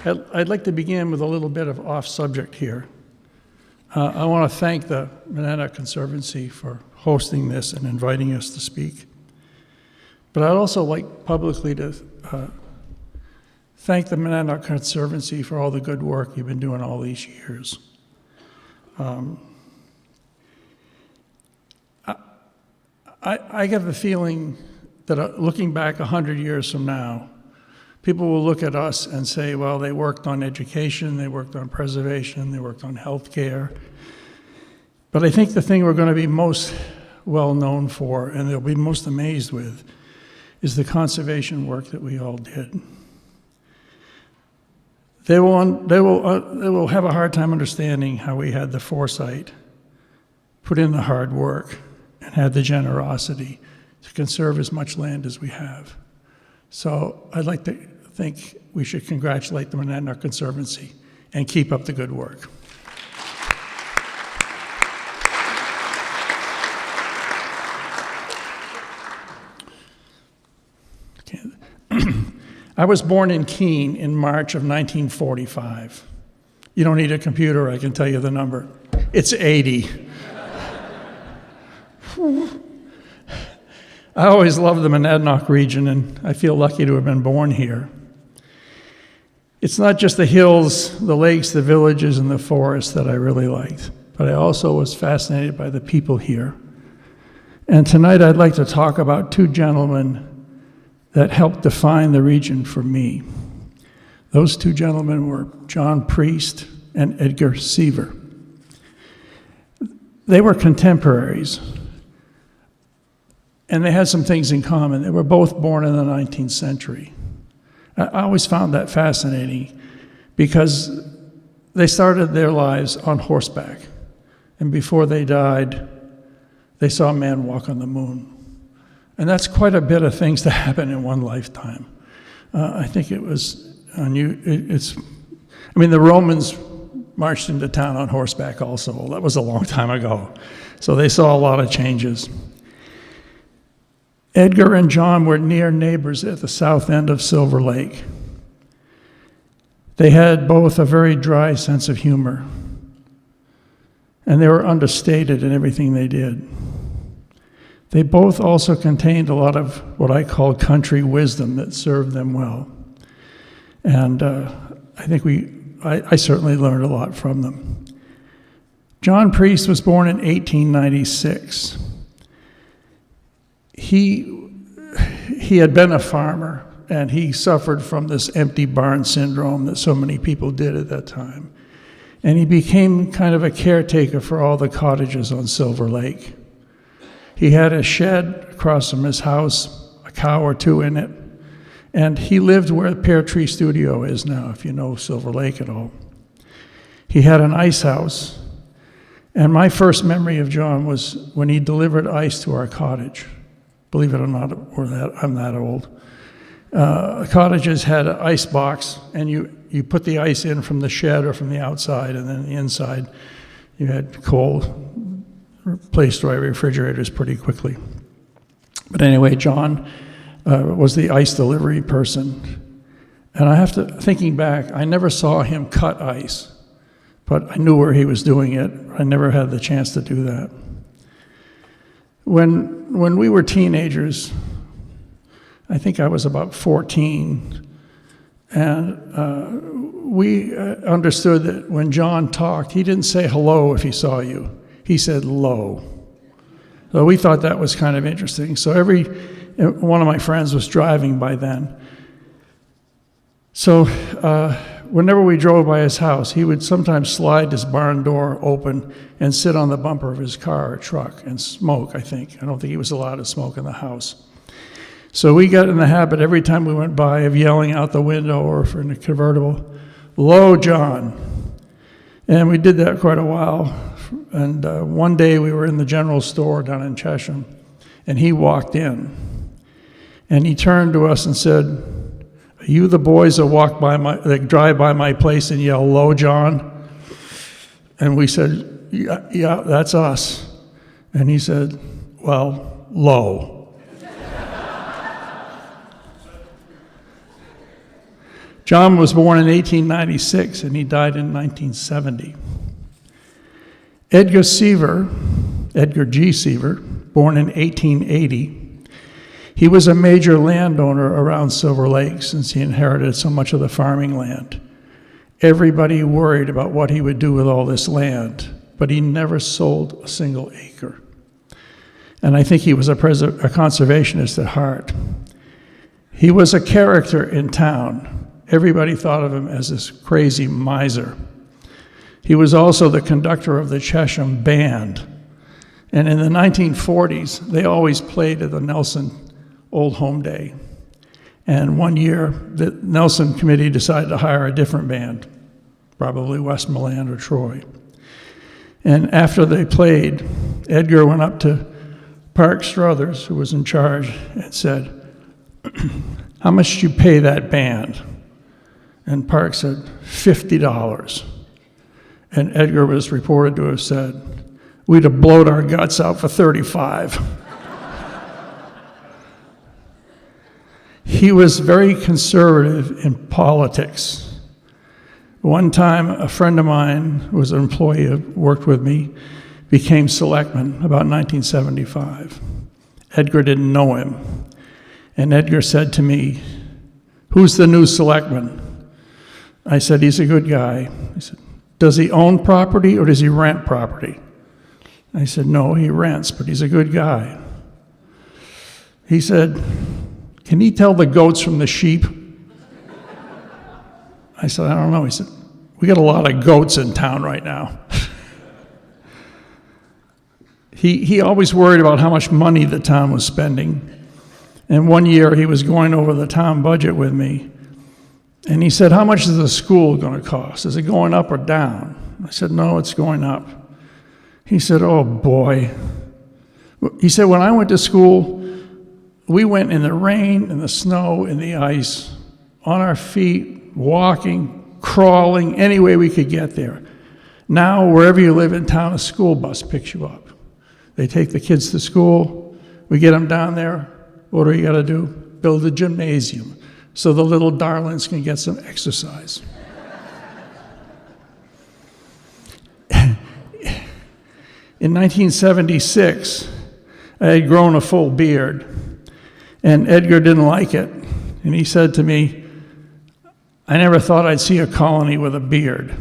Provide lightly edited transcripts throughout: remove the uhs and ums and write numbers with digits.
I'd like to begin with a little bit of off-subject here. I want to thank the Monadnock Conservancy for hosting this and inviting us to speak. But I'd also like publicly to thank the Monadnock Conservancy for all the good work you've been doing all these years. I get the feeling that looking back 100 years from now, people will look at us and say, well, they worked on education, they worked on preservation, they worked on health care. But I think the thing we're going to be most well known for, and they'll be most amazed with, is the conservation work that we all did. They will have a hard time understanding how we had the foresight, put in the hard work, and had the generosity to conserve as much land as we have. So I'd like to think we should congratulate the Monadnock Conservancy and keep up the good work. I was born in Keene in March of 1945. You don't need a computer, I can tell you the number. It's 80. I always loved the Monadnock region, and I feel lucky to have been born here. It's not just the hills, the lakes, the villages, and the forests that I really liked, but I also was fascinated by the people here. And tonight I'd like to talk about two gentlemen that helped define the region for me. Those two gentlemen were John Priest and Edgar Seaver. They were contemporaries, and they had some things in common. They were both born in the 19th century. I always found that fascinating because they started their lives on horseback, and before they died, they saw a man walk on the moon. And that's quite a bit of things to happen in one lifetime. I think it was the Romans marched into town on horseback also. That was a long time ago. So they saw a lot of changes. Edgar and John were near neighbors at the south end of Silver Lake. They had both a very dry sense of humor, and they were understated in everything they did. They both also contained a lot of what I call country wisdom that served them well. And I think I certainly learned a lot from them. John Priest was born in 1896. He had been a farmer, and he suffered from this empty barn syndrome that so many people did at that time. And he became kind of a caretaker for all the cottages on Silver Lake. He had a shed across from his house, a cow or two in it, and he lived where Pear Tree Studio is now, if you know Silver Lake at all. He had an ice house, and my first memory of John was when he delivered ice to our cottage. Believe it or not, I'm that old. Cottages had an ice box, and you put the ice in from the shed or from the outside, and then the inside you had cold, placed dry refrigerators pretty quickly. But anyway, John was the ice delivery person. And thinking back, I never saw him cut ice, but I knew where he was doing it. I never had the chance to do that. When we were teenagers, I think I was about 14, and we understood that when John talked, he didn't say hello if he saw you. He said "lo." So we thought that was kind of interesting. So one of my friends was driving by then. So whenever we drove by his house, he would sometimes slide his barn door open and sit on the bumper of his car or truck and smoke, I think. I don't think he was allowed to smoke in the house. So we got in the habit every time we went by of yelling out the window or in a convertible, "Lo, John." And we did that quite a while. And one day we were in the general store down in Chesham, and he walked in. And he turned to us and said, "Are you the boys that drive by my place and yell, 'Lo, John'?" And we said, yeah, that's us. And he said, "Well, lo." John was born in 1896 and he died in 1970. Edgar G. Seaver, born in 1880, he was a major landowner around Silver Lake since he inherited so much of the farming land. Everybody worried about what he would do with all this land, but he never sold a single acre. And I think he was a conservationist at heart. He was a character in town. Everybody thought of him as this crazy miser. He was also the conductor of the Chesham Band. And in the 1940s, they always played at the Nelson Old Home Day. And one year, the Nelson Committee decided to hire a different band, probably Westmoreland or Troy. And after they played, Edgar went up to Park Struthers, who was in charge, and said, "How much did you pay that band?" And Park said, $50. And Edgar was reported to have said, "We'd have blowed our guts out for 35. He was very conservative in politics. One time, a friend of mine, who was an employee who worked with me, became selectman about 1975. Edgar didn't know him. And Edgar said to me, "Who's the new selectman?" I said, "He's a good guy." He said, "Does he own property or does he rent property?" I said, "No, he rents, but he's a good guy." He said, "Can he tell the goats from the sheep?" I said, "I don't know." He said, "We got a lot of goats in town right now." He always worried about how much money the town was spending. And one year he was going over the town budget with me. And he said, "How much is the school going to cost? Is it going up or down?" I said, "No, it's going up." He said, "Oh boy." He said, "When I went to school, we went in the rain, in the snow, in the ice, on our feet, walking, crawling, any way we could get there. Now, wherever you live in town, a school bus picks you up. They take the kids to school, we get them down there. What do we got to do? Build a gymnasium so the little darlings can get some exercise." In 1976, I had grown a full beard, and Edgar didn't like it. And he said to me, "I never thought I'd see a colony with a beard."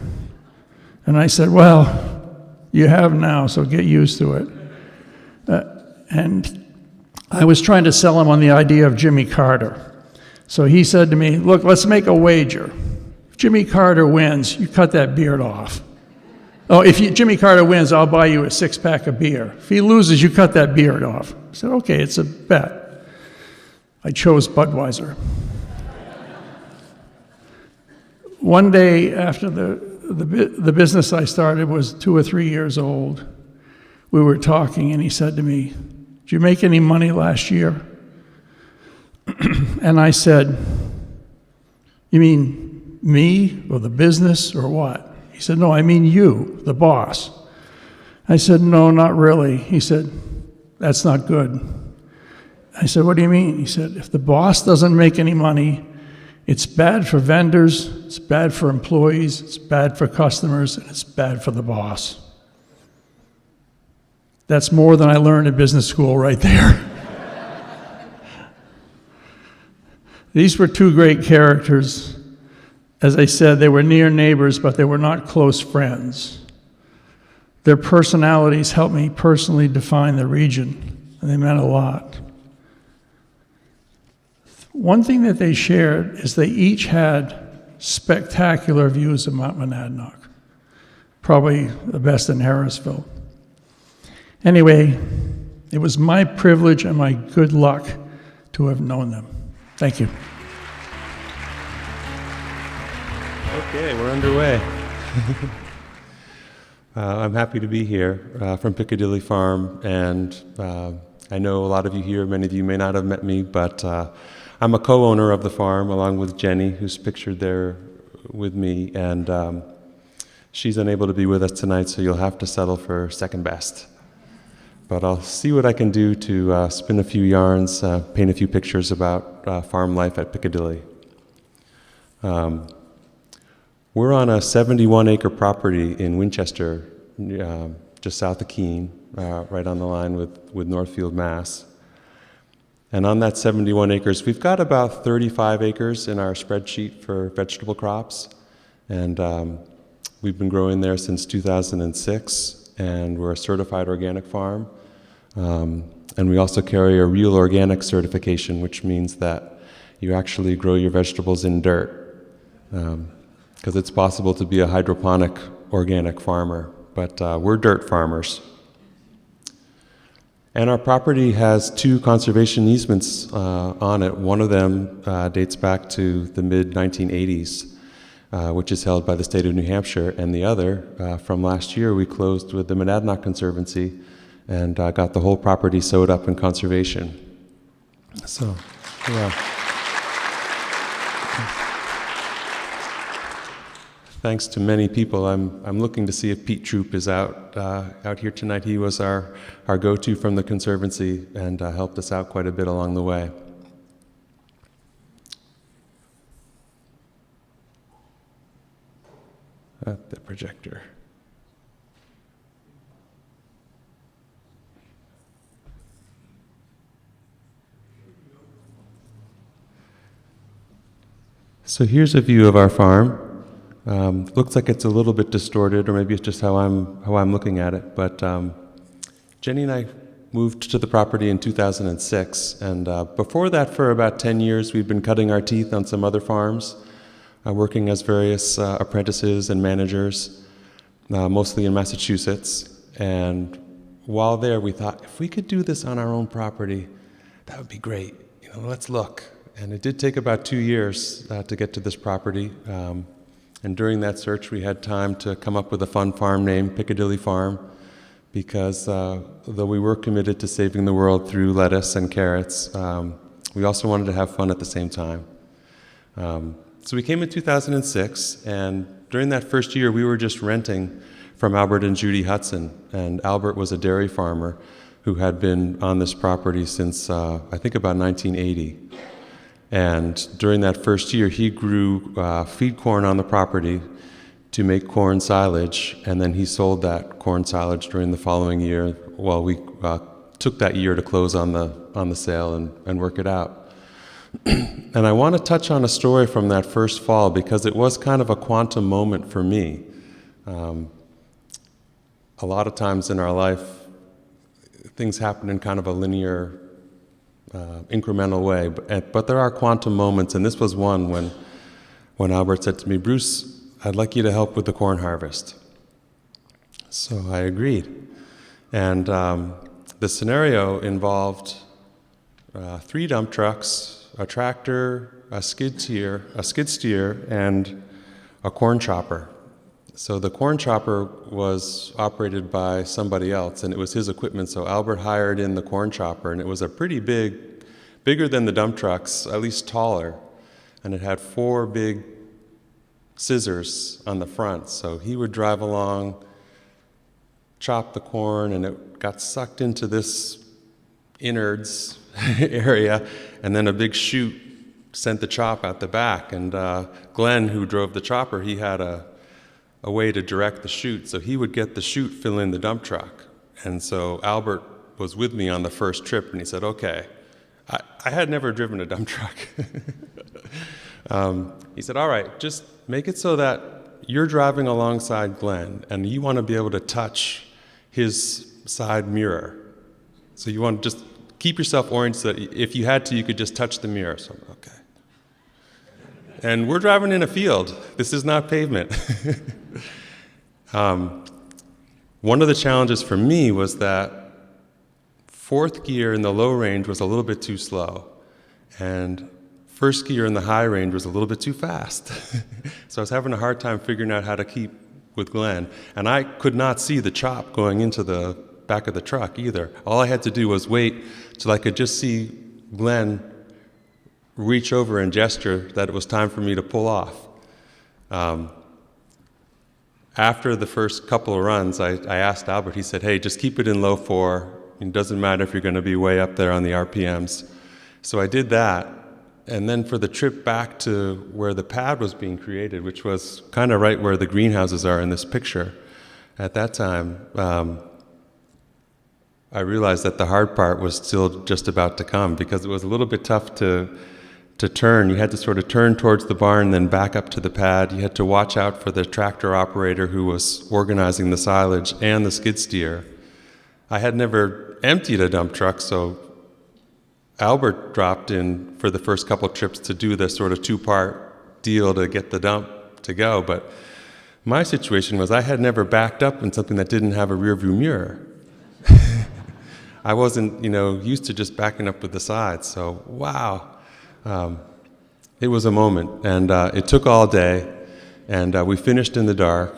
And I said, "Well, you have now, so get used to it." And I was trying to sell him on the idea of Jimmy Carter. So he said to me, "Look, let's make a wager. If Jimmy Carter wins, you cut that beard off. Oh, if Jimmy Carter wins, I'll buy you a six-pack of beer. If he loses, you cut that beard off." I said, "Okay, it's a bet." I chose Budweiser. One day after the business I started was 2 or 3 years old, we were talking and he said to me, "Did you make any money last year?" And I said, "You mean me or the business or what?" He said, "No, I mean you, the boss." I said, "No, not really." He said, "That's not good." I said, "What do you mean?" He said, "If the boss doesn't make any money, it's bad for vendors, it's bad for employees, it's bad for customers, and it's bad for the boss." That's more than I learned in business school right there. These were two great characters. As I said, they were near neighbors, but they were not close friends. Their personalities helped me personally define the region, and they meant a lot. One thing that they shared is they each had spectacular views of Mount Monadnock, probably the best in Harrisville. Anyway, it was my privilege and my good luck to have known them. Thank you. Okay, we're underway. I'm happy to be here from Piccadilly Farm, and I know a lot of you here, many of you may not have met me, but I'm a co-owner of the farm along with Jenny, who's pictured there with me, and she's unable to be with us tonight, so you'll have to settle for second best. But I'll see what I can do to spin a few yarns, paint a few pictures about farm life at Piccadilly. We're on a 71-acre property in Winchester, just south of Keene, right on the line with Northfield, Mass. And on that 71 acres, we've got about 35 acres in our spreadsheet for vegetable crops. And we've been growing there since 2006, and we're a certified organic farm. And we also carry a real organic certification, which means that you actually grow your vegetables in dirt. Because it's possible to be a hydroponic organic farmer, but we're dirt farmers. And our property has 2 conservation easements on it. One of them dates back to the mid-1980s, which is held by the state of New Hampshire, and the other, from last year, we closed with the Monadnock Conservancy and got the whole property sewed up in conservation. So, yeah. Thanks to many people. I'm looking to see if Pete Troop is out here tonight. He was our go-to from the Conservancy and helped us out quite a bit along the way. The projector. So here's a view of our farm. Looks like it's a little bit distorted, or maybe it's just how I'm looking at it. But Jenny and I moved to the property in 2006, and before that, for about 10 years, we've been cutting our teeth on some other farms, working as various apprentices and managers, mostly in Massachusetts. And while there, we thought, if we could do this on our own property, that would be great. Let's look. And it did take about 2 years to get to this property. And during that search, we had time to come up with a fun farm name, Piccadilly Farm, because though we were committed to saving the world through lettuce and carrots, we also wanted to have fun at the same time. So we came in 2006, and during that first year, we were just renting from Albert and Judy Hudson. And Albert was a dairy farmer who had been on this property since, I think, about 1980. And during that first year, he grew feed corn on the property to make corn silage, and then he sold that corn silage during the following year while we took that year to close on the sale and work it out. And I want to touch on a story from that first fall because it was kind of a quantum moment for me. A lot of times in our life, things happen in kind of a linear incremental way, but there are quantum moments, and this was one when Albert said to me, "Bruce, I'd like you to help with the corn harvest." So I agreed, and the scenario involved 3 dump trucks, a tractor, a skid steer, and a corn chopper. So the corn chopper was operated by somebody else, and it was his equipment. So Albert hired in the corn chopper, and it was a pretty bigger than the dump trucks, at least taller. And it had 4 big scissors on the front. So he would drive along, chop the corn, and it got sucked into this innards area, and then a big chute sent the chop out the back. And Glenn, who drove the chopper, he had a way to direct the chute, so he would get the chute, fill in the dump truck. And so Albert was with me on the first trip, and he said, "Okay." I had never driven a dump truck. He said, "All right, just make it so that you're driving alongside Glenn, and you want to be able to touch his side mirror. So you want to just keep yourself oriented so that if you had to, you could just touch the mirror." So, okay. And we're driving in a field. This is not pavement. One of the challenges for me was that 4th gear in the low range was a little bit too slow, and 1st gear in the high range was a little bit too fast. So I was having a hard time figuring out how to keep with Glenn, and I could not see the chop going into the back of the truck either. All I had to do was wait till I could just see Glenn reach over and gesture that it was time for me to pull off. After the first couple of runs, I asked Albert, he said, "Hey, just keep it in low 4. It doesn't matter if you're going to be way up there on the RPMs." So I did that, and then for the trip back to where the pad was being created, which was kind of right where the greenhouses are in this picture, at that time, I realized that the hard part was still just about to come, because it was a little bit tough to turn. You had to sort of turn towards the barn, then back up to the pad. You had to watch out for the tractor operator who was organizing the silage and the skid steer. I had never emptied a dump truck, so Albert dropped in for the first couple trips to do the sort of two-part deal to get the dump to go. But my situation was I had never backed up in something that didn't have a rear-view mirror. I wasn't, used to just backing up with the sides. So, wow. It was a moment, and it took all day, and we finished in the dark,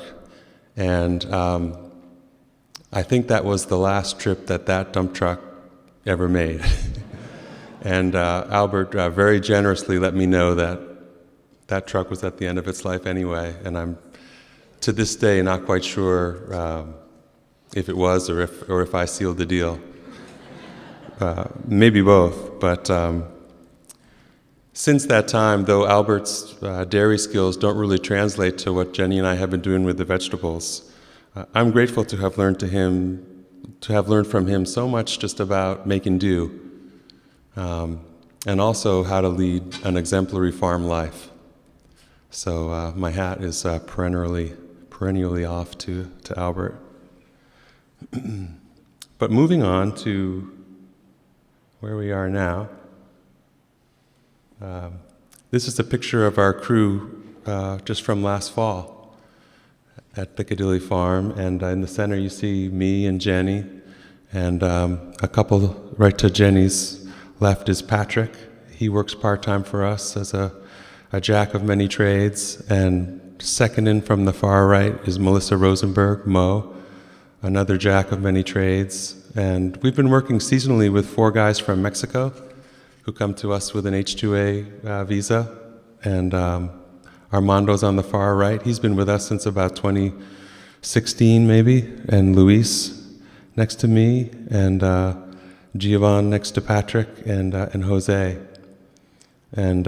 and I think that was the last trip that dump truck ever made. And Albert very generously let me know that truck was at the end of its life anyway, and I'm to this day not quite sure if it was or if I sealed the deal. Maybe both, but since that time, though Albert's dairy skills don't really translate to what Jenny and I have been doing with the vegetables, I'm grateful to have learned from him so much just about making do, and also how to lead an exemplary farm life. So my hat is perennially off to Albert. But moving on to where we are now. This is a picture of our crew just from last fall at Piccadilly Farm, and in the center you see me and Jenny, and a couple right to Jenny's left is Patrick. He works part-time for us as a jack of many trades, and second in from the far right is Melissa Rosenberg, Mo, another jack of many trades. And we've been working seasonally with 4 guys from Mexico who come to us with an H-2A visa. And Armando's on the far right. He's been with us since about 2016 maybe. And Luis next to me, and Giovanni next to Patrick, and Jose. And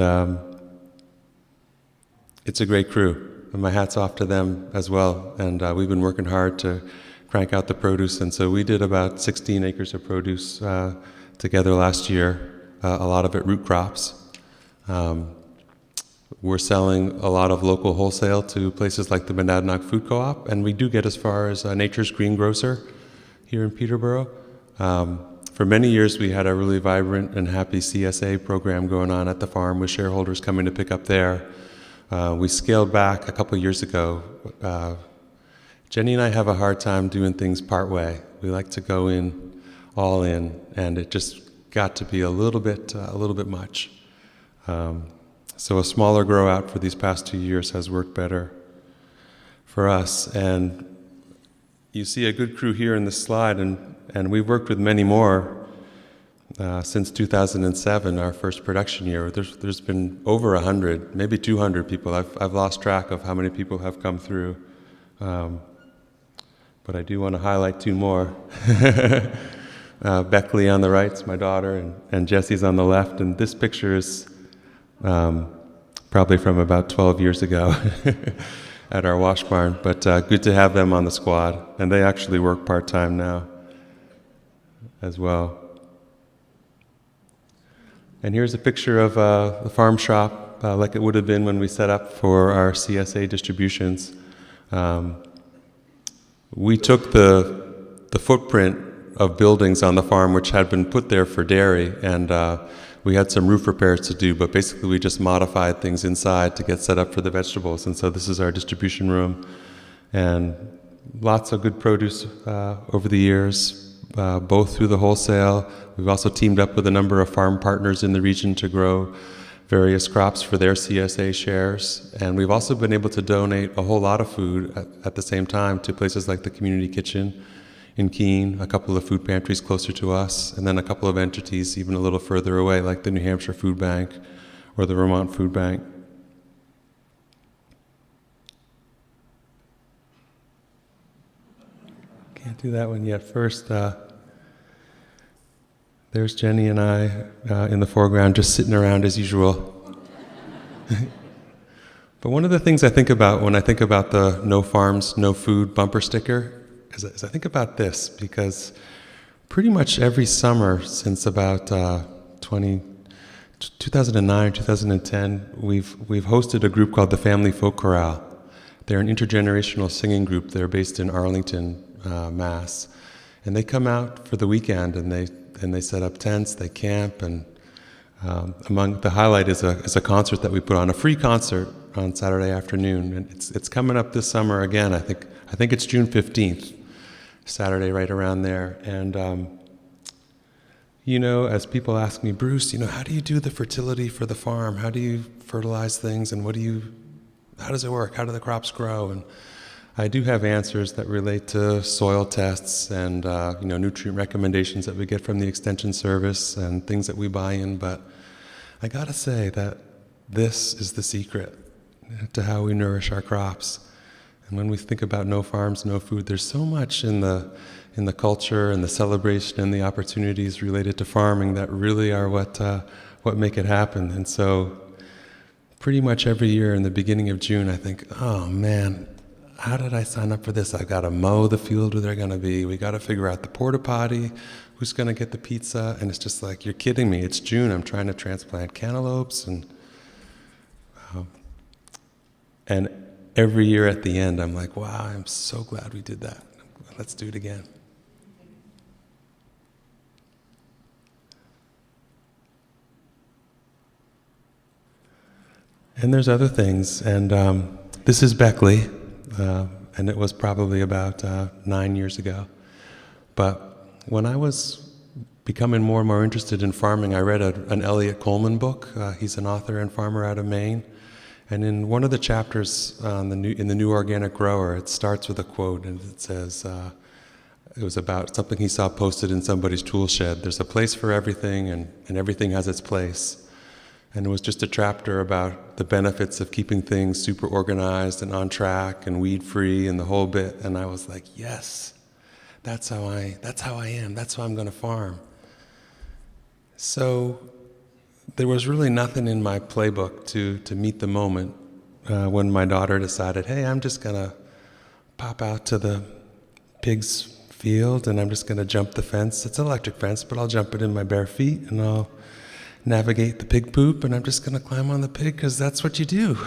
it's a great crew. And my hat's off to them as well. And we've been working hard to crank out the produce. And so we did about 16 acres of produce together last year. A lot of it root crops. We're selling a lot of local wholesale to places like the Monadnock Food Co-op, and we do get as far as Nature's Greengrocer here in Peterborough. For many years, we had a really vibrant and happy CSA program going on at the farm with shareholders coming to pick up there. We scaled back a couple years ago. Jenny and I have a hard time doing things part way. We like to go in, all in, and it just got to be a little bit much. So a smaller grow out for these past 2 years has worked better for us. And you see a good crew here in this slide, and we've worked with many more since 2007, our first production year. There's been over 100, maybe 200 people. I've lost track of how many people have come through. But I do want to highlight 2 more. Beckley on the right is my daughter, and Jesse's on the left. And this picture is probably from about 12 years ago at our wash barn. But good to have them on the squad. And they actually work part-time now as well. And here's a picture of the farm shop like it would have been when we set up for our CSA distributions. We took the footprint of buildings on the farm which had been put there for dairy, and we had some roof repairs to do, but basically we just modified things inside to get set up for the vegetables. And so this is our distribution room, and lots of good produce over the years, both through the wholesale. We've also teamed up with a number of farm partners in the region to grow various crops for their CSA shares. And we've also been able to donate a whole lot of food at the same time to places like the Community Kitchen in Keene, a couple of food pantries closer to us, and then a couple of entities even a little further away, like the New Hampshire Food Bank or the Vermont Food Bank. Can't do that one yet. First, there There's Jenny and I in the foreground, just sitting around as usual. But one of the things I think about when I think about the No Farms, No Food bumper sticker is I think about this, because pretty much every summer since about 2009, 2010, we've hosted a group called the Family Folk Chorale. They're an intergenerational singing group. They're based in Arlington, Mass. And they come out for the weekend and they set up tents, they camp, and among the highlight is a concert that we put on, a free concert on Saturday afternoon. And it's coming up this summer again. I think it's June 15th, Saturday right around there. And as people ask me, Bruce, how do you do the fertility for the farm? How do you fertilize things, and how does it work? How do the crops grow? And I do have answers that relate to soil tests and nutrient recommendations that we get from the Extension Service and things that we buy in. But I gotta say that this is the secret to how we nourish our crops. And when we think about No Farms, No Food, there's so much in the culture and the celebration and the opportunities related to farming that really are what make it happen. And so pretty much every year in the beginning of June, I think, oh man, how did I sign up for this? I've got to mow the field where they're going to be. We got to figure out the porta potty, who's going to get the pizza. And it's just like, you're kidding me. It's June. I'm trying to transplant cantaloupes. And every year at the end, I'm like, wow, I'm so glad we did that. Let's do it again. And there's other things. And this is Beckley. And it was probably about 9 years ago. But when I was becoming more and more interested in farming, I read an Elliot Coleman book. He's an author and farmer out of Maine. And in one of the chapters in the New Organic Grower, it starts with a quote, and it says, it was about something he saw posted in somebody's tool shed. There's a place for everything, and everything has its place. And it was just a chapter about the benefits of keeping things super organized and on track and weed-free and the whole bit. And I was like, yes, that's how I am. That's how I'm going to farm. So there was really nothing in my playbook to meet the moment when my daughter decided, hey, I'm just going to pop out to the pigs' field and I'm just going to jump the fence. It's an electric fence, but I'll jump it in my bare feet and I'll navigate the pig poop, and I'm just going to climb on the pig because that's what you do.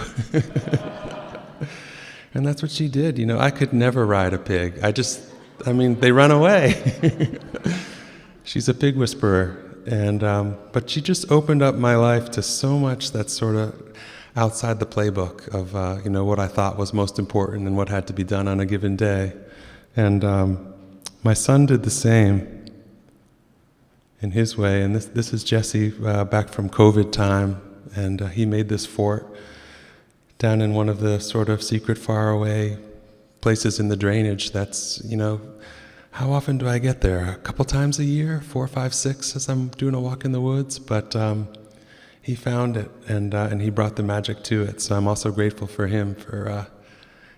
And that's what she did. I could never ride a pig. They run away. She's a pig whisperer. And but she just opened up my life to so much that's sort of outside the playbook of what I thought was most important and what had to be done on a given day. And my son did the same in his way. And this is Jesse back from COVID time, and he made this fort down in one of the sort of secret faraway places in the drainage. That's, how often do I get there? A couple times a year, 4, 5, 6, as I'm doing a walk in the woods. But he found it, and he brought the magic to it. So I'm also grateful for him for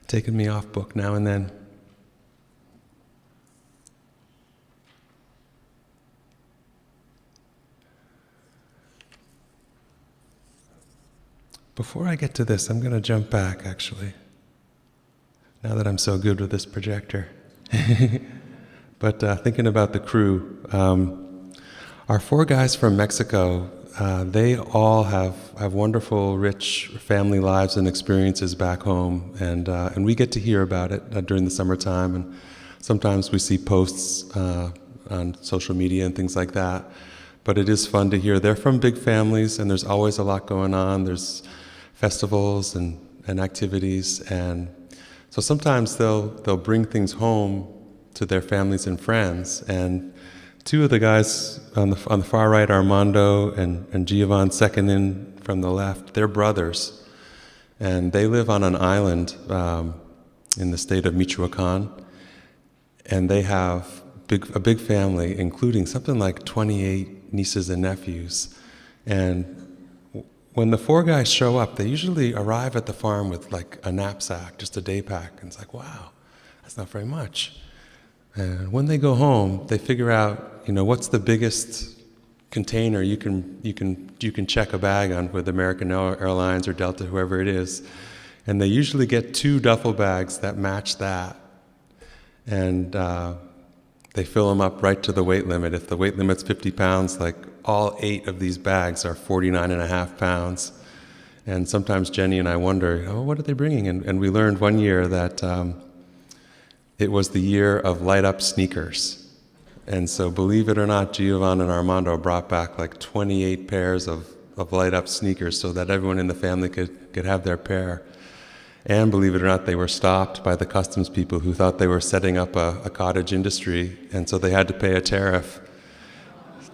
taking me off book now and then. Before I get to this, I'm going to jump back, actually, now that I'm so good with this projector. But thinking about the crew, our 4 guys from Mexico, they all have wonderful, rich family lives and experiences back home, and we get to hear about it during the summertime, and sometimes we see posts on social media and things like that. But it is fun to hear. They're from big families, and there's always a lot going on. There's festivals and activities, and so sometimes they'll bring things home to their families and friends. And 2 of the guys on the far right, Armando and Giovanni, second in from the left, they're brothers, and they live on an island in the state of Michoacan, and they have a big family, including something like 28 nieces and nephews. And when the 4 guys show up, they usually arrive at the farm with like a knapsack, just a day pack, and it's like, wow, that's not very much. And when they go home, they figure out, what's the biggest container you can check a bag on with American Airlines or Delta, whoever it is, and they usually get 2 duffel bags that match that, and they fill them up right to the weight limit. If the weight limit's 50 pounds, like all 8 of these bags are 49.5 pounds. And sometimes Jenny and I wonder, oh, what are they bringing? And we learned one year that it was the year of light-up sneakers. And so, believe it or not, Giovanni and Armando brought back like 28 pairs of light-up sneakers so that everyone in the family could have their pair. And believe it or not, they were stopped by the customs people who thought they were setting up a cottage industry, and so they had to pay a tariff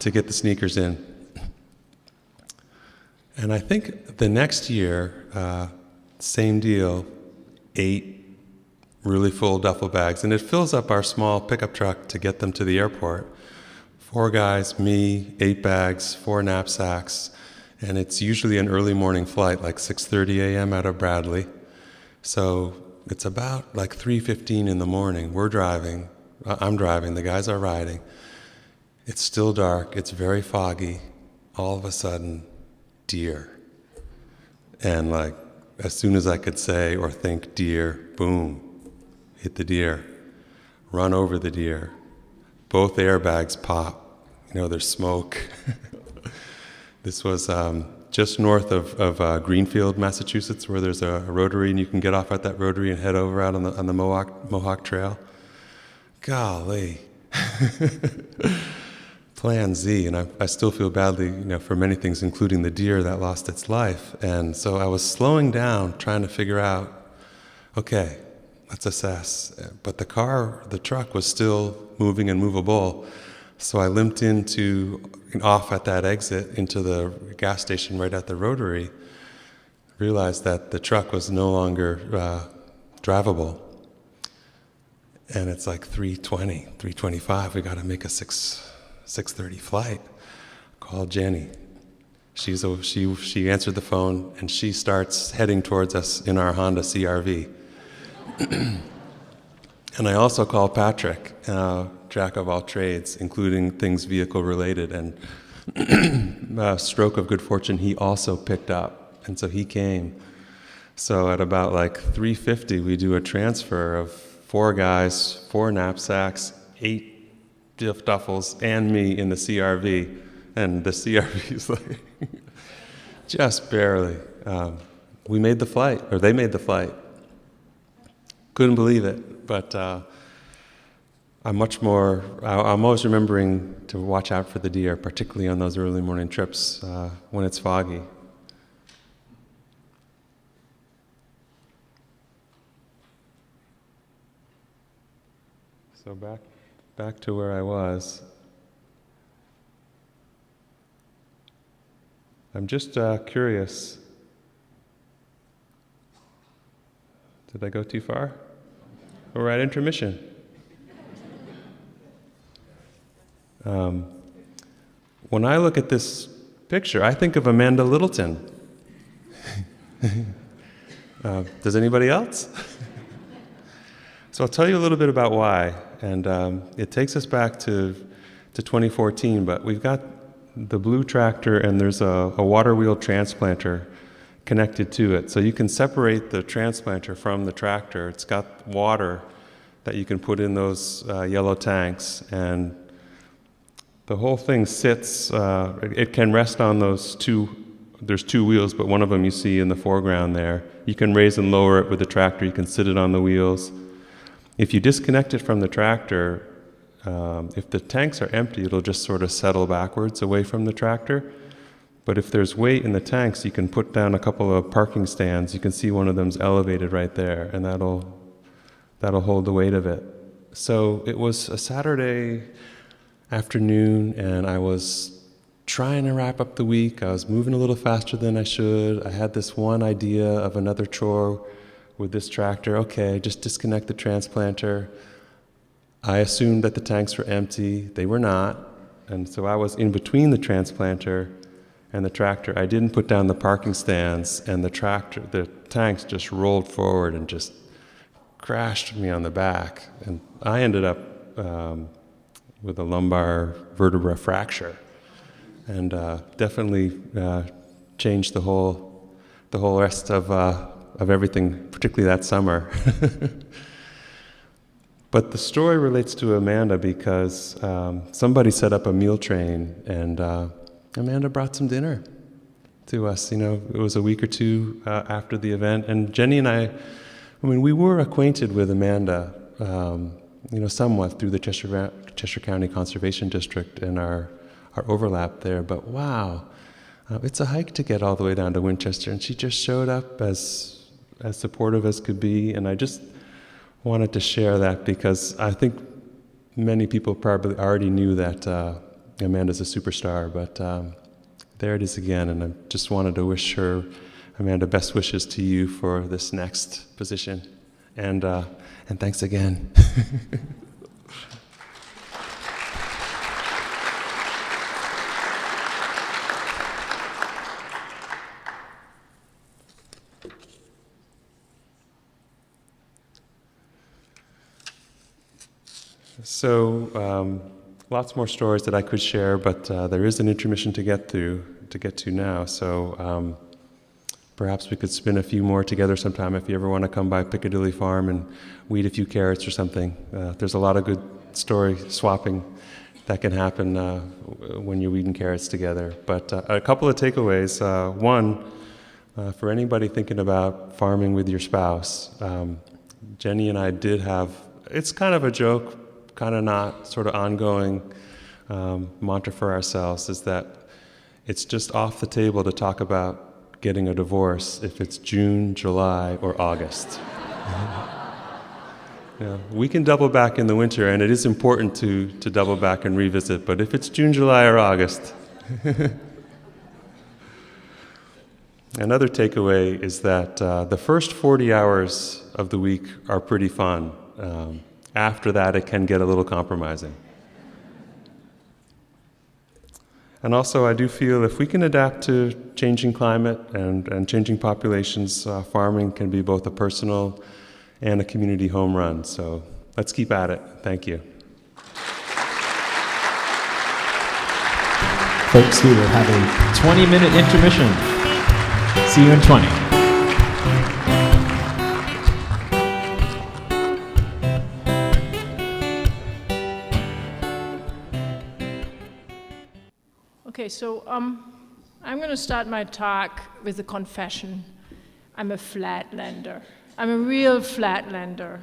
to get the sneakers in. And I think the next year, same deal, 8 really full duffel bags, and it fills up our small pickup truck to get them to the airport. 4 guys, me, 8 bags, 4 knapsacks, and it's usually an early morning flight, like 6:30 a.m. out of Bradley. So it's about like 3:15 in the morning. We're driving, I'm driving, the guys are riding. It's still dark, it's very foggy. All of a sudden, deer. And like, as soon as I could say or think deer, boom, hit the deer, run over the deer. Both airbags pop. You know, there's smoke. This was just north of Greenfield, Massachusetts, where there's a rotary, and you can get off at that rotary and head over out on the Mohawk Trail. Golly. Plan Z, and I still feel badly, for many things, including the deer that lost its life. And so I was slowing down, trying to figure out, okay, let's assess. But the truck was still moving and movable. So I limped off at that exit into the gas station right at the rotary, realized that the truck was no longer drivable. And it's like 3:20, 3:25, we got to make a 6:30 flight. Called Jenny. She answered the phone, and she starts heading towards us in our Honda CR-V. And I also called Patrick, jack of all trades, including things vehicle related, and stroke of good fortune, he also picked up, and so he came. So at about like 3:50, we do a transfer of 4 guys, 4 knapsacks, 8 duffels, and me in the CR-V, and the CR-V is like just barely. We made the flight, or they made the flight. Couldn't believe it, but I'm always remembering to watch out for the deer, particularly on those early morning trips when it's foggy. So back to where I was. I'm just curious. Did I go too far? We're at intermission. When I look at this picture, I think of Amanda Littleton. Does anybody else? So I'll tell you a little bit about why, and it takes us back to 2014, but we've got the blue tractor, and there's a water wheel transplanter connected to it. So you can separate the transplanter from the tractor. It's got water that you can put in those yellow tanks, and the whole thing sits, it can rest on those there's 2 wheels, but one of them you see in the foreground there. You can raise and lower it with the tractor, you can sit it on the wheels. If you disconnect it from the tractor, if the tanks are empty, it'll just sort of settle backwards away from the tractor. But if there's weight in the tanks, you can put down a couple of parking stands. You can see one of them's elevated right there, and that'll hold the weight of it. So it was a Saturday afternoon, and I was trying to wrap up the week. I was moving a little faster than I should. I had this one idea of another chore with this tractor. Okay, just disconnect the transplanter. I assumed that the tanks were empty. They were not. And so I was in between the transplanter and the tractor. I didn't put down the parking stands, and the tanks just rolled forward and just crashed me on the back. And I ended up with a lumbar vertebra fracture. and definitely changed the whole rest of everything, particularly that summer. But the story relates to Amanda because somebody set up a meal train, and Amanda brought some dinner to us. You know, it was a week or two after the event, and Jenny and I mean, we were acquainted with Amanda, you know, somewhat through the Cheshire County Conservation District and our overlap there. But wow, it's a hike to get all the way down to Winchester, and she just showed up as supportive as could be, and I just wanted to share that because I think many people probably already knew that Amanda's a superstar, but there it is again, and I just wanted to wish her, Amanda, best wishes to you for this next position, and thanks again. So, lots more stories that I could share, but there is an intermission to get to now. So, perhaps we could spin a few more together sometime if you ever want to come by Piccadilly Farm and weed a few carrots or something. There's a lot of good story swapping that can happen when you're weeding carrots together. But a couple of takeaways. One, for anybody thinking about farming with your spouse, Jenny and I did have, it's kind of a joke, kind of not, sort of ongoing mantra for ourselves is that it's just off the table to talk about getting a divorce if it's June, July, or August. Yeah, we can double back in the winter, and it is important to double back and revisit, but if it's June, July, or August. Another takeaway is that the first 40 hours of the week are pretty fun. After that, it can get a little compromising. And also, I do feel if we can adapt to changing climate and changing populations, farming can be both a personal and a community home run. So let's keep at it. Thank you. Folks, we will have a 20-minute intermission. See you in 20. Okay, so I'm going to start my talk with a confession. I'm a flatlander. I'm a real flatlander.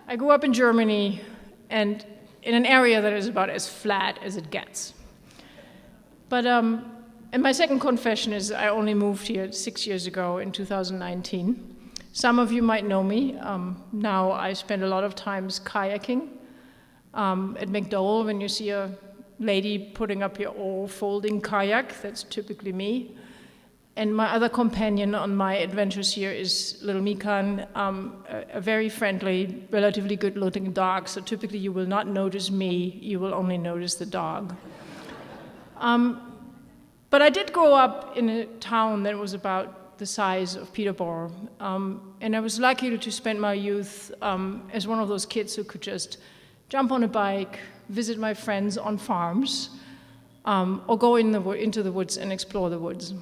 I grew up in Germany and in an area that is about as flat as it gets. But and my second confession is I only moved here 6 years ago in 2019. Some of you might know me. Now I spend a lot of times kayaking at McDowell. When you see a lady putting up your old folding kayak, that's typically me. And my other companion on my adventures here is little Mikan, a very friendly, relatively good-looking dog. So typically you will not notice me, you will only notice the dog. But I did grow up in a town that was about the size of Peterborough. And I was lucky to spend my youth as one of those kids who could just jump on a bike, visit my friends on farms, or go into the woods and explore the woods.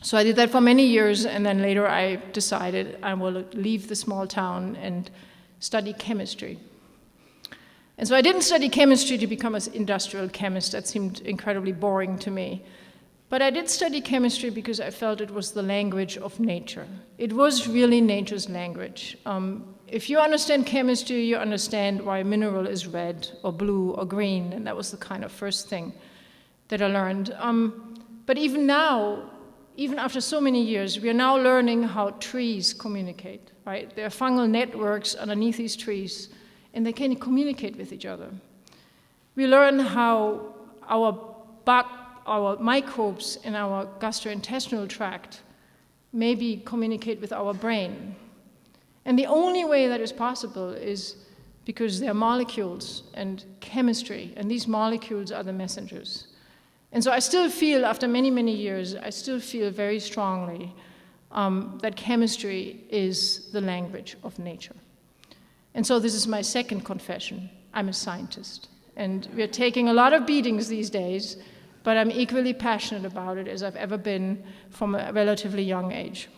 So I did that for many years, and then later I decided I will leave the small town and study chemistry. And so I didn't study chemistry to become an industrial chemist. That seemed incredibly boring to me. But I did study chemistry because I felt it was the language of nature. It was really nature's language. If you understand chemistry, you understand why a mineral is red or blue or green, and that was the kind of first thing that I learned. But even now, even after so many years, we are now learning how trees communicate, right? There are fungal networks underneath these trees, and they can communicate with each other. We learn how our microbes in our gastrointestinal tract maybe communicate with our brain. And the only way that is possible is because they're molecules and chemistry, and these molecules are the messengers. And so I still feel, after many, many years, I still feel very strongly that chemistry is the language of nature. And so this is my second confession. I'm a scientist. And we're taking a lot of beatings these days, but I'm equally passionate about it as I've ever been from a relatively young age.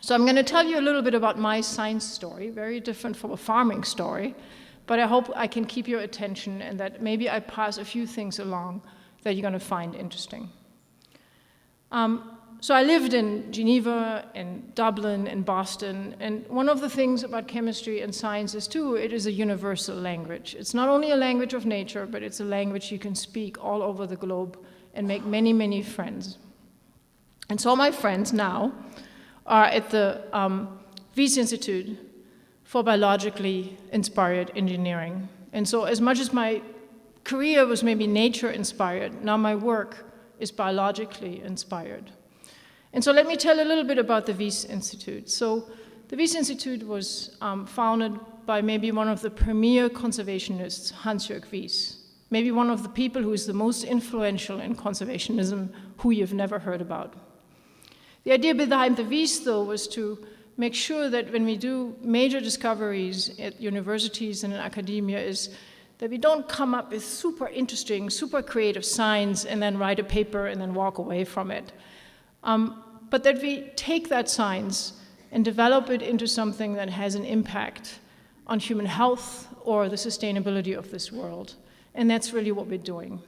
So I'm going to tell you a little bit about my science story, very different from a farming story, but I hope I can keep your attention and that maybe I pass a few things along that you're going to find interesting. So I lived in Geneva, in Dublin, in Boston, and one of the things about chemistry and science is too, it is a universal language. It's not only a language of nature, but it's a language you can speak all over the globe and make many, many friends. And so my friends now are at the Wyss Institute for Biologically Inspired Engineering. And so as much as my career was maybe nature-inspired, now my work is biologically inspired. And so let me tell a little bit about the Wyss Institute. So the Wyss Institute was founded by maybe one of the premier conservationists, Hans-Jörg Wyss, maybe one of the people who is the most influential in conservationism who you've never heard about. The idea behind the Wyss, though, was to make sure that when we do major discoveries at universities and in academia is that we don't come up with super interesting, super creative science and then write a paper and then walk away from it. But that we take that science and develop it into something that has an impact on human health or the sustainability of this world. And that's really what we're doing.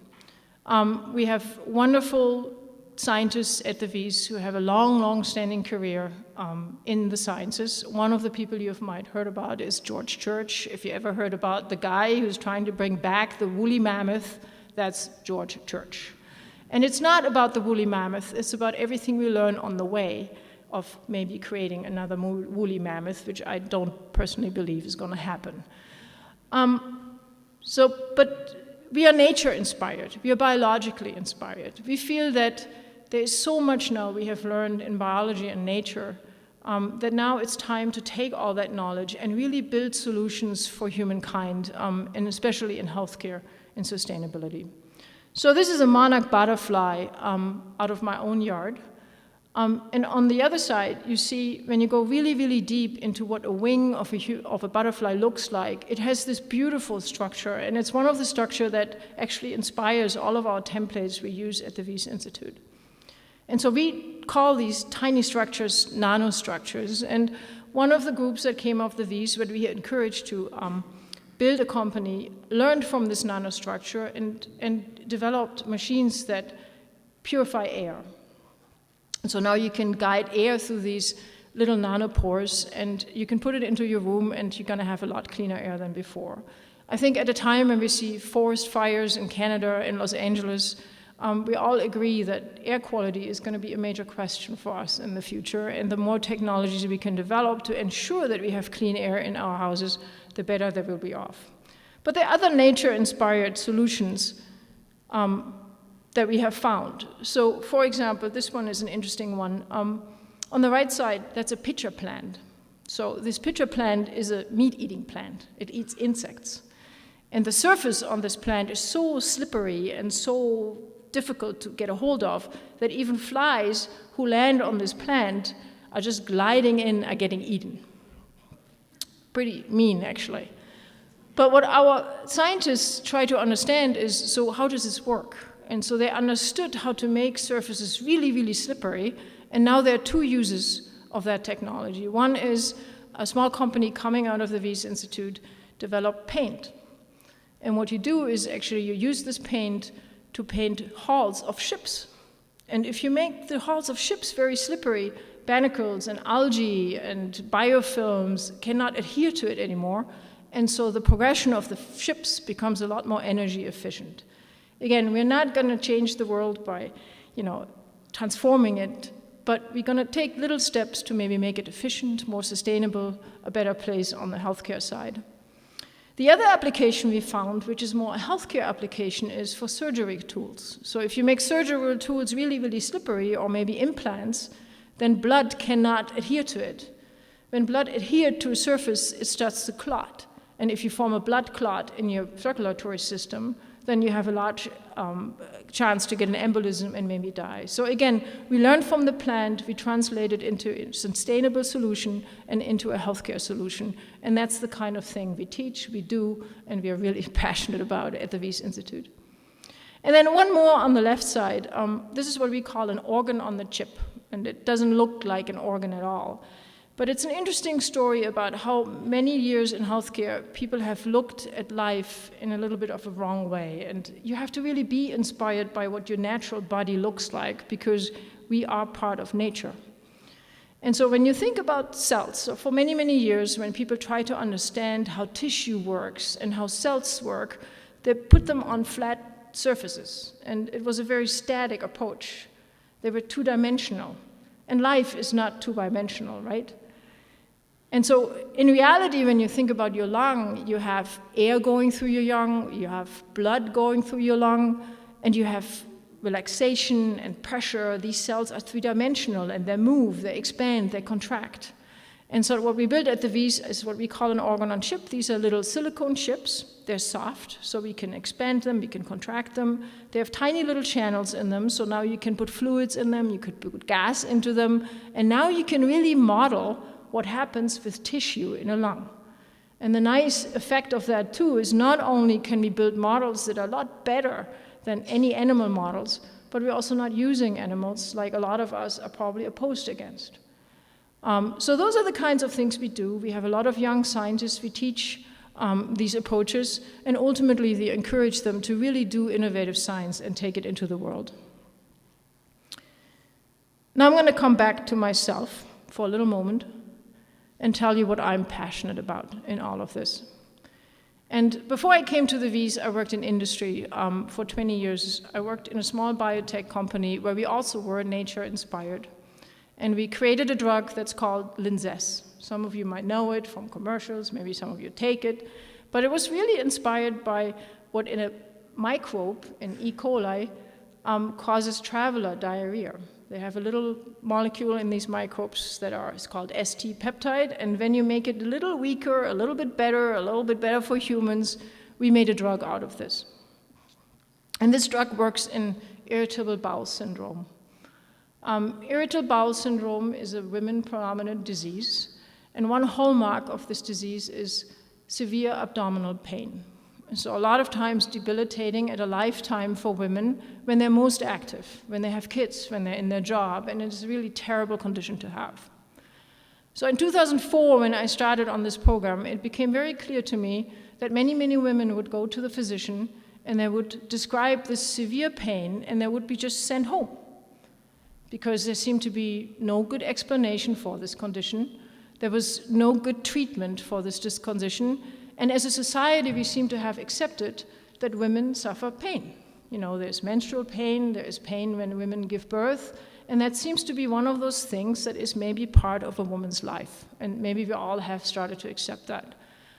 We have wonderful scientists at the Wyss who have a long-standing career in the sciences. One of the people you might heard about is George Church. If you ever heard about the guy who's trying to bring back the woolly mammoth, that's George Church. And it's not about the woolly mammoth, it's about everything we learn on the way of maybe creating another woolly mammoth, which I don't personally believe is going to happen. But we are nature-inspired, we are biologically inspired. We feel that there is so much now we have learned in biology and nature that now it's time to take all that knowledge and really build solutions for humankind, and especially in healthcare and sustainability. So this is a monarch butterfly out of my own yard. And on the other side, you see, when you go really, really deep into what a wing of a butterfly looks like, it has this beautiful structure, and it's one of the structures that actually inspires all of our templates we use at the Wyss Institute. And so we call these tiny structures nanostructures, and one of the groups that came off the Wyss, that we encouraged to build a company, learned from this nanostructure and developed machines that purify air. And so now you can guide air through these little nanopores and you can put it into your room and you're gonna have a lot cleaner air than before. I think at a time when we see forest fires in Canada, in Los Angeles, we all agree that air quality is gonna be a major question for us in the future, and the more technologies we can develop to ensure that we have clean air in our houses, the better they will be off. But there are other nature-inspired solutions that we have found. So, for example, this one is an interesting one. On the right side, that's a pitcher plant. So this pitcher plant is a meat-eating plant. It eats insects. And the surface on this plant is so slippery and so difficult to get a hold of that even flies who land on this plant are just gliding in, are getting eaten. Pretty mean, actually. But what our scientists try to understand is, so how does this work? And so they understood how to make surfaces really, really slippery, and now there are two uses of that technology. One is a small company coming out of the Wyss Institute developed paint. And what you do is actually you use this paint to paint hulls of ships. And if you make the hulls of ships very slippery, barnacles and algae and biofilms cannot adhere to it anymore, and so the progression of the ships becomes a lot more energy efficient. Again, we're not going to change the world by, transforming it, but we're going to take little steps to maybe make it efficient, more sustainable, a better place on the healthcare side. The other application we found, which is more a healthcare application, is for surgery tools. So if you make surgical tools really, really slippery, or maybe implants, then blood cannot adhere to it. When blood adheres to a surface, it starts to clot. And if you form a blood clot in your circulatory system, then you have a large chance to get an embolism and maybe die. So again, we learned from the plant, we translate it into a sustainable solution and into a healthcare solution. And that's the kind of thing we teach, we do, and we are really passionate about at the Wyss Institute. And then one more on the left side. This is what we call an organ on the chip, and it doesn't look like an organ at all. But it's an interesting story about how many years in healthcare people have looked at life in a little bit of a wrong way. And you have to really be inspired by what your natural body looks like, because we are part of nature. And so when you think about cells, so for many, many years, when people try to understand how tissue works and how cells work, they put them on flat surfaces. And it was a very static approach. They were two-dimensional. And life is not two-dimensional, right? And so in reality, when you think about your lung, you have air going through your lung, you have blood going through your lung, and you have relaxation and pressure. These cells are three-dimensional, and they move, they expand, they contract. And so what we built at the Wies is what we call an organ on chip. These are little silicone chips. They're soft, so we can expand them, we can contract them. They have tiny little channels in them, so now you can put fluids in them, you could put gas into them, and now you can really model what happens with tissue in a lung. And the nice effect of that too is not only can we build models that are a lot better than any animal models, but we're also not using animals like a lot of us are probably opposed against. So those are the kinds of things we do. We have a lot of young scientists. We teach these approaches, and ultimately we encourage them to really do innovative science and take it into the world. Now I'm going to come back to myself for a little moment and tell you what I'm passionate about in all of this. And before I came to the Wies, I worked in industry for 20 years. I worked in a small biotech company where we also were nature-inspired. And we created a drug that's called Linzess. Some of you might know it from commercials, maybe some of you take it. But it was really inspired by what in a microbe, in E. coli, causes traveler diarrhea. They have a little molecule in these microbes that is called ST peptide, and when you make it a little weaker, a little bit better for humans, we made a drug out of this. And this drug works in irritable bowel syndrome. Irritable bowel syndrome is a women-predominant disease, and one hallmark of this disease is severe abdominal pain. So a lot of times debilitating at a lifetime for women when they're most active, when they have kids, when they're in their job, and it's a really terrible condition to have. So in 2004, when I started on this program, it became very clear to me that many, many women would go to the physician and they would describe this severe pain and they would be just sent home because there seemed to be no good explanation for this condition. There was no good treatment for this condition. And as a society, we seem to have accepted that women suffer pain. You know, there's menstrual pain, there is pain when women give birth, and that seems to be one of those things that is maybe part of a woman's life. And maybe we all have started to accept that.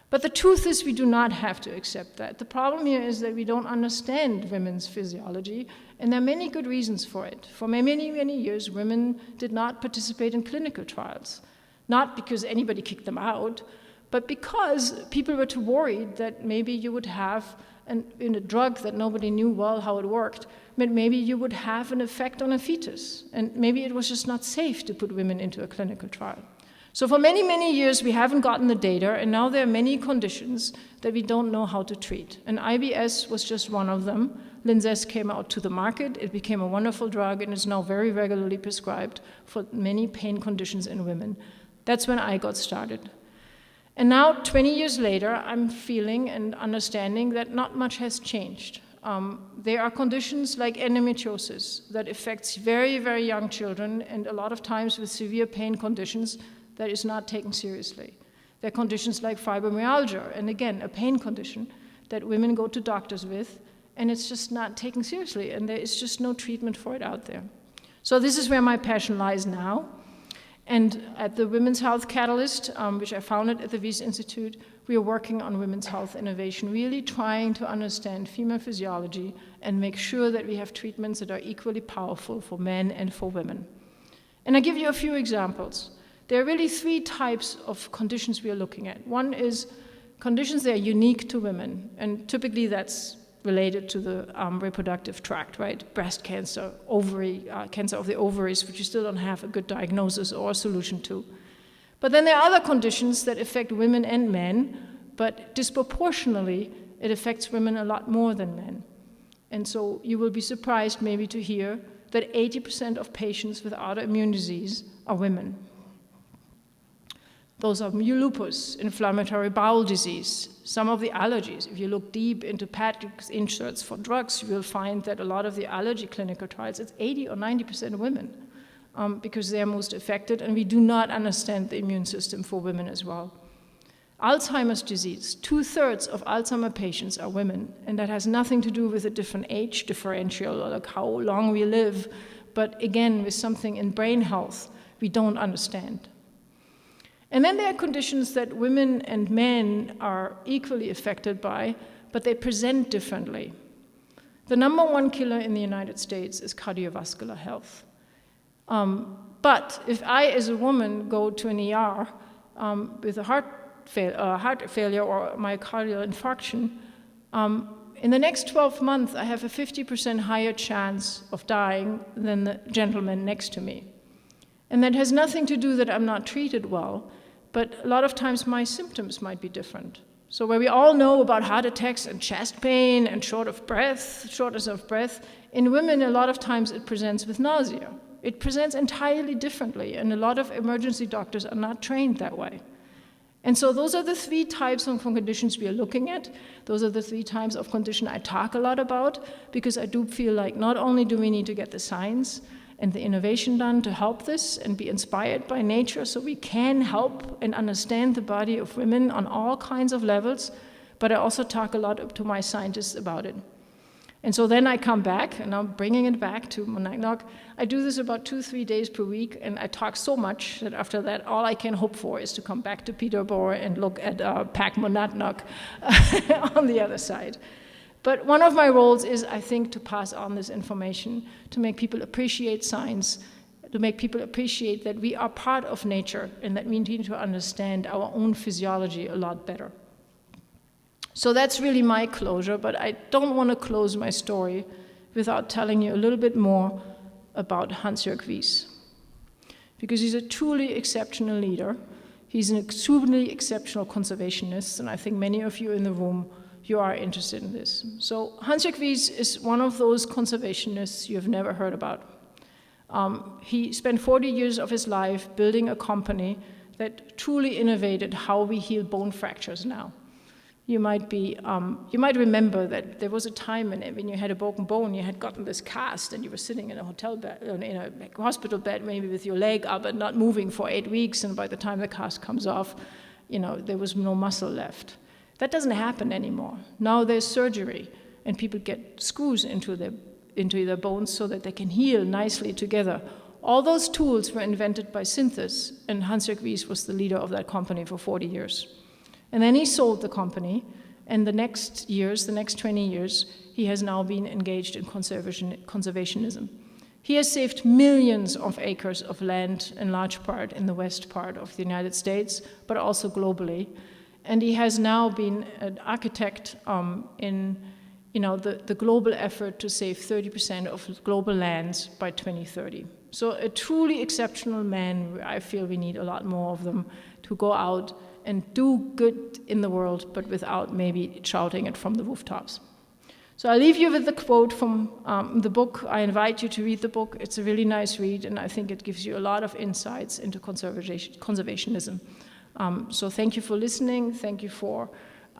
But the truth is we do not have to accept that. The problem here is that we don't understand women's physiology, and there are many good reasons for it. For many, many years, women did not participate in clinical trials, not because anybody kicked them out, but because people were too worried that maybe you would have in a drug that nobody knew well how it worked, but maybe you would have an effect on a fetus. And maybe it was just not safe to put women into a clinical trial. So for many, many years, we haven't gotten the data, and now there are many conditions that we don't know how to treat. And IBS was just one of them. Linzess came out to the market. It became a wonderful drug, and is now very regularly prescribed for many pain conditions in women. That's when I got started. And now, 20 years later, I'm feeling and understanding that not much has changed. There are conditions like endometriosis that affects very, very young children, and a lot of times with severe pain conditions that is not taken seriously. There are conditions like fibromyalgia, and again, a pain condition that women go to doctors with, and it's just not taken seriously, and there is just no treatment for it out there. So this is where my passion lies now. And at the Women's Health Catalyst, which I founded at the Wies Institute, we are working on women's health innovation, really trying to understand female physiology and make sure that we have treatments that are equally powerful for men and for women. And I give you a few examples. There are really three types of conditions we are looking at. One is conditions that are unique to women, and typically that's related to the reproductive tract, right? Breast cancer, cancer of the ovaries, which you still don't have a good diagnosis or a solution to. But then there are other conditions that affect women and men, but disproportionately it affects women a lot more than men. And so you will be surprised maybe to hear that 80% of patients with autoimmune disease are women. Those are lupus, inflammatory bowel disease, some of the allergies. If you look deep into patent inserts for drugs, you will find that a lot of the allergy clinical trials, it's 80 or 90% women because they're most affected, and we do not understand the immune system for women as well. Alzheimer's disease, 2/3 of Alzheimer patients are women, and that has nothing to do with a different age differential or like how long we live, but again, with something in brain health we don't understand. And then there are conditions that women and men are equally affected by, but they present differently. The number one killer in the United States is cardiovascular health. But if I, as a woman, go to an ER with a heart failure or myocardial infarction, in the next 12 months, I have a 50% higher chance of dying than the gentleman next to me. And that has nothing to do that I'm not treated well, but a lot of times my symptoms might be different. So where we all know about heart attacks and chest pain and shortness of breath, in women a lot of times it presents with nausea. It presents entirely differently, and a lot of emergency doctors are not trained that way. And so those are the three types of conditions we are looking at. Those are the three types of condition I talk a lot about, because I do feel like not only do we need to get the science and the innovation done to help this and be inspired by nature so we can help and understand the body of women on all kinds of levels, but I also talk a lot to my scientists about it. And so then I come back, and I'm bringing it back to Monadnock. I do this about 2-3 days per week, and I talk so much that after that, all I can hope for is to come back to Peterborough and look at Pack Monadnock on the other side. But one of my roles is, I think, to pass on this information, to make people appreciate science, to make people appreciate that we are part of nature and that we need to understand our own physiology a lot better. So that's really my closure, but I don't want to close my story without telling you a little bit more about Hans-Jörg Wyss. Because he's a truly exceptional leader. He's an extremely exceptional conservationist, and I think many of you in the room, you are interested in this. So Hans-Jörg Wyss is one of those conservationists you have never heard about. He spent 40 years of his life building a company that truly innovated how we heal bone fractures now. You might remember that there was a time when you had a broken bone, you had gotten this cast, and you were sitting in a hotel bed, in a hospital bed, maybe with your leg up and not moving for 8 weeks, and by the time the cast comes off, there was no muscle left. That doesn't happen anymore. Now there's surgery, and people get screws into their bones so that they can heal nicely together. All those tools were invented by Synthes, and Hans-Jörg Wyss was the leader of that company for 40 years. And then he sold the company, and the next 20 years, he has now been engaged in conservationism. He has saved millions of acres of land, in large part in the west part of the United States, but also globally. And he has now been an architect in the global effort to save 30% of global lands by 2030. So a truly exceptional man. I feel we need a lot more of them to go out and do good in the world, but without maybe shouting it from the rooftops. So I'll leave you with the quote from the book. I invite you to read the book. It's a really nice read, and I think it gives you a lot of insights into conservationism. So thank you for listening. Thank you for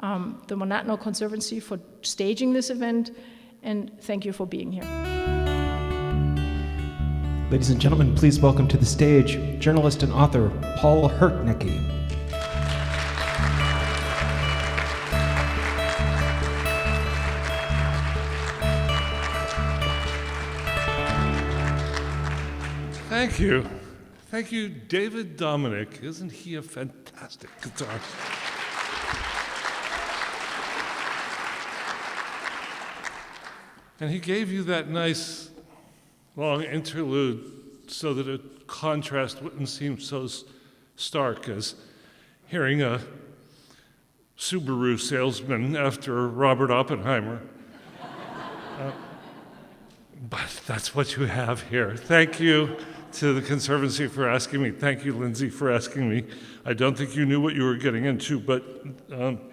the Monadnock Conservancy for staging this event, and thank you for being here. Ladies and gentlemen, please welcome to the stage journalist and author Paul Hurtnicki. Thank you. Thank you, David Dominic. Isn't he a fantastic guitarist? And he gave you that nice long interlude so that a contrast wouldn't seem so stark as hearing a Subaru salesman after Robert Oppenheimer. But that's what you have here. Thank you to the Conservancy for asking me. Thank you, Lindsay, for asking me. I don't think you knew what you were getting into, but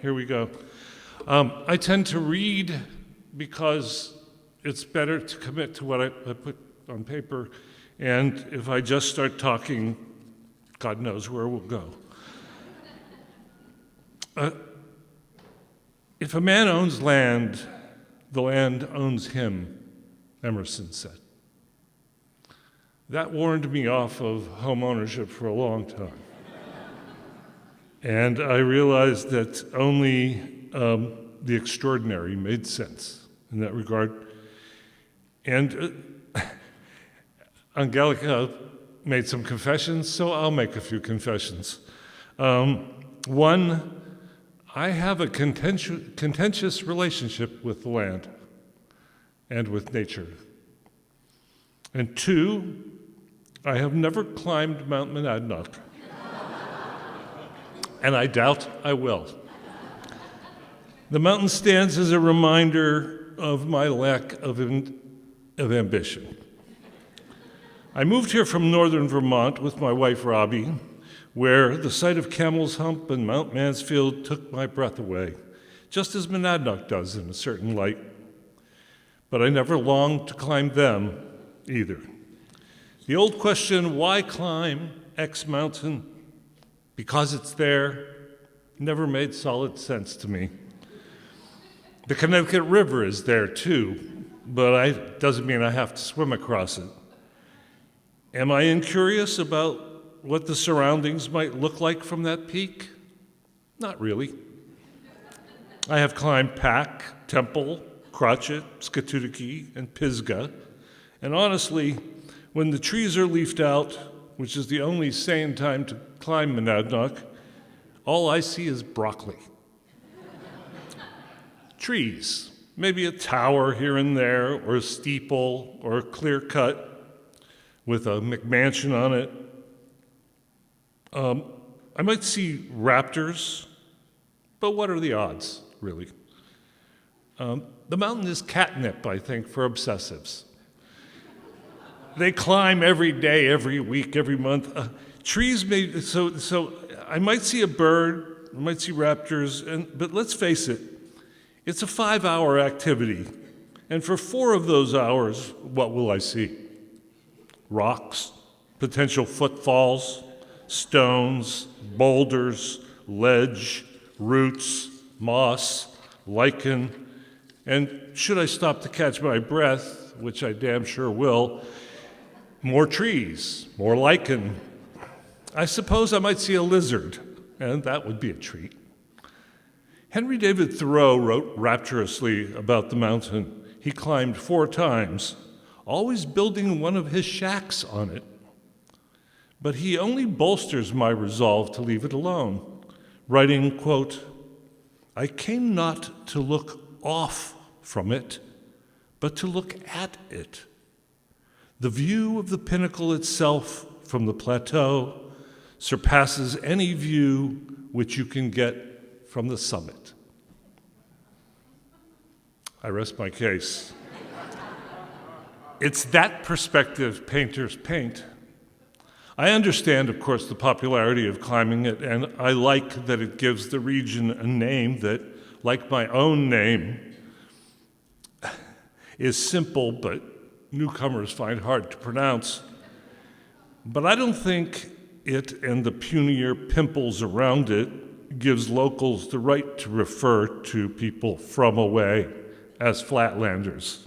here we go. I tend to read because it's better to commit to what I put on paper, and if I just start talking, God knows where we'll go. If a man owns land, the land owns him, Emerson said. That warned me off of home ownership for a long time. And I realized that only the extraordinary made sense in that regard. And Angelica made some confessions, so I'll make a few confessions. One, I have a contentious relationship with the land and with nature. And two, I have never climbed Mount Monadnock. And I doubt I will. The mountain stands as a reminder of my lack of ambition. I moved here from northern Vermont with my wife Robbie, where the sight of Camel's Hump and Mount Mansfield took my breath away, just as Monadnock does in a certain light. But I never longed to climb them either. The old question, why climb X mountain? Because it's there, never made solid sense to me. The Connecticut River is there too, but it doesn't mean I have to swim across it. Am I incurious about what the surroundings might look like from that peak? Not really. I have climbed Pack, Temple, Crotchet, Scatutucky, and Pisgah, and honestly, when the trees are leafed out, which is the only sane time to climb Monadnock, all I see is broccoli. Trees, maybe a tower here and there, or a steeple, or a clear cut with a McMansion on it. I might see raptors, but what are the odds, really? The mountain is catnip, I think, for obsessives. They climb every day, every week, every month. Trees may, so I might see a bird, I might see raptors, but let's face it, it's a 5-hour activity. And for 4 of those hours, what will I see? Rocks, potential footfalls, stones, boulders, ledge, roots, moss, lichen, and should I stop to catch my breath, which I damn sure will, more trees, more lichen. I suppose I might see a lizard, and that would be a treat. Henry David Thoreau wrote rapturously about the mountain. He climbed 4 times, always building one of his shacks on it. But he only bolsters my resolve to leave it alone, writing, quote, "I came not to look off from it, but to look at it. The view of the pinnacle itself from the plateau surpasses any view which you can get from the summit." I rest my case. It's that perspective painters paint. I understand, of course, the popularity of climbing it, and I like that it gives the region a name that, like my own name, is simple but newcomers find hard to pronounce. But I don't think it and the punier pimples around it gives locals the right to refer to people from away as flatlanders.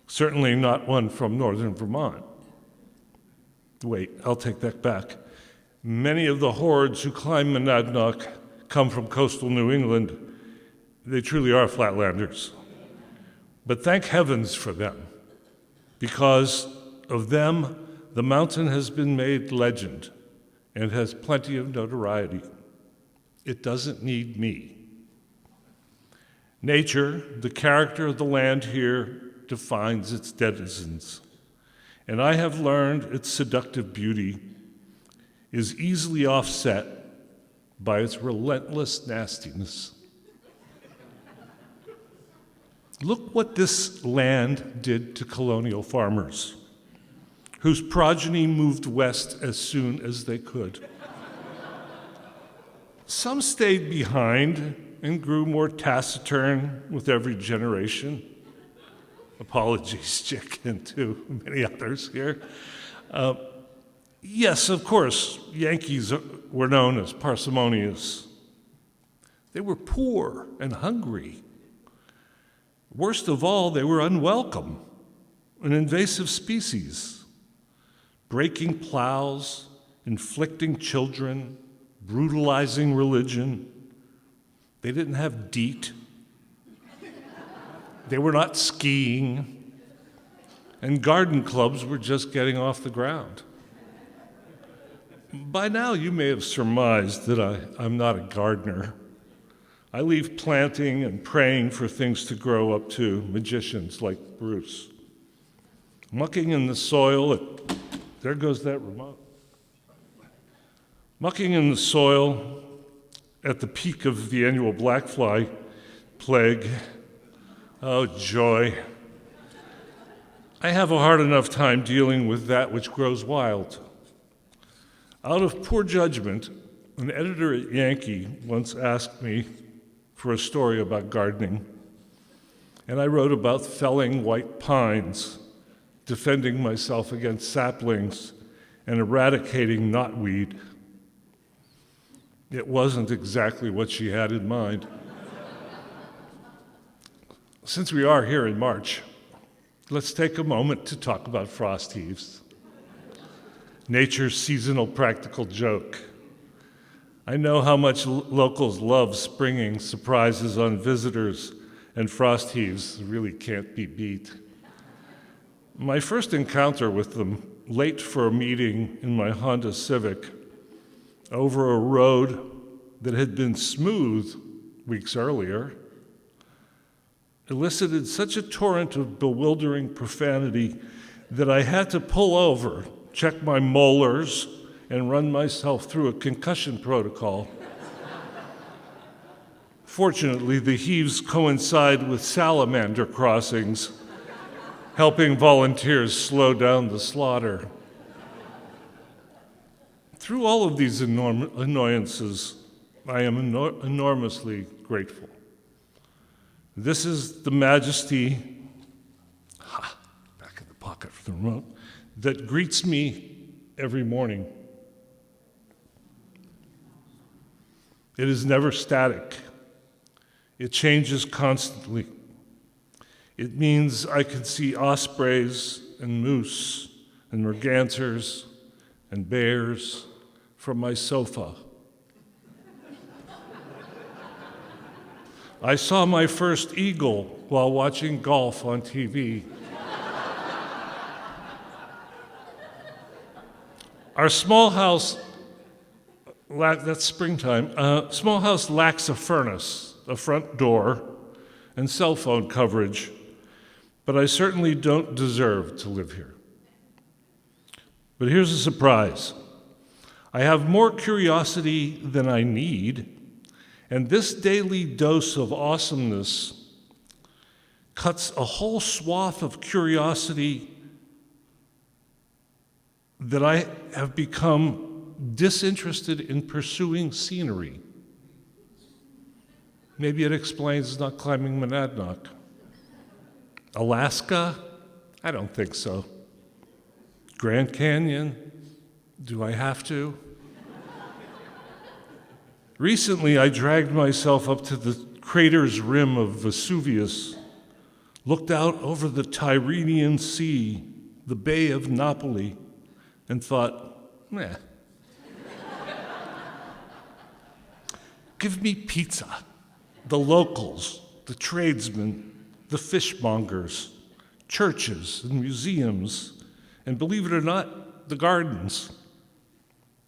Certainly not one from northern Vermont. Wait, I'll take that back. Many of the hordes who climb Monadnock come from coastal New England. They truly are flatlanders. But thank heavens for them. Because of them, the mountain has been made legend and has plenty of notoriety. It doesn't need me. Nature, the character of the land here, defines its denizens. And I have learned its seductive beauty is easily offset by its relentless nastiness. Look what this land did to colonial farmers, whose progeny moved west as soon as they could. Some stayed behind and grew more taciturn with every generation. Apologies, Chick, and to many others here. Yes, of course, Yankees were known as parsimonious. They were poor and hungry. Worst of all, they were unwelcome, an invasive species, breaking plows, inflicting children, brutalizing religion. They didn't have DEET. They were not skiing. And garden clubs were just getting off the ground. By now, you may have surmised that I'm not a gardener. I leave planting and praying for things to grow up to magicians like Bruce. Mucking in the soil, there goes that remote. Mucking in the soil at the peak of the annual black fly plague. Oh, joy. I have a hard enough time dealing with that which grows wild. Out of poor judgment, an editor at Yankee once asked me for a story about gardening, and I wrote about felling white pines, defending myself against saplings, and eradicating knotweed. It wasn't exactly what she had in mind. Since we are here in March, let's take a moment to talk about frost heaves. Nature's seasonal practical joke. I know how much locals love springing surprises on visitors, and frost heaves really can't be beat. My first encounter with them, late for a meeting in my Honda Civic, over a road that had been smooth weeks earlier, elicited such a torrent of bewildering profanity that I had to pull over, check my molars, and run myself through a concussion protocol. Fortunately, the heaves coincide with salamander crossings, helping volunteers slow down the slaughter. Through all of these annoyances, I am enormously grateful. This is the majesty, back in the pocket for the remote, that greets me every morning. It is never static. It changes constantly. It means I can see ospreys and moose and mergansers and bears from my sofa. I saw my first eagle while watching golf on TV. Our small house, that's springtime, small house lacks a furnace, a front door, and cell phone coverage, but I certainly don't deserve to live here. But here's a surprise. I have more curiosity than I need, and this daily dose of awesomeness cuts a whole swath of curiosity that I have become disinterested in pursuing scenery. Maybe it explains not climbing Monadnock. Alaska? I don't think so. Grand Canyon? Do I have to? Recently, I dragged myself up to the crater's rim of Vesuvius, looked out over the Tyrrhenian Sea, the Bay of Napoli, and thought, meh. Give me pizza, the locals, the tradesmen, the fishmongers, churches and museums, and believe it or not, the gardens.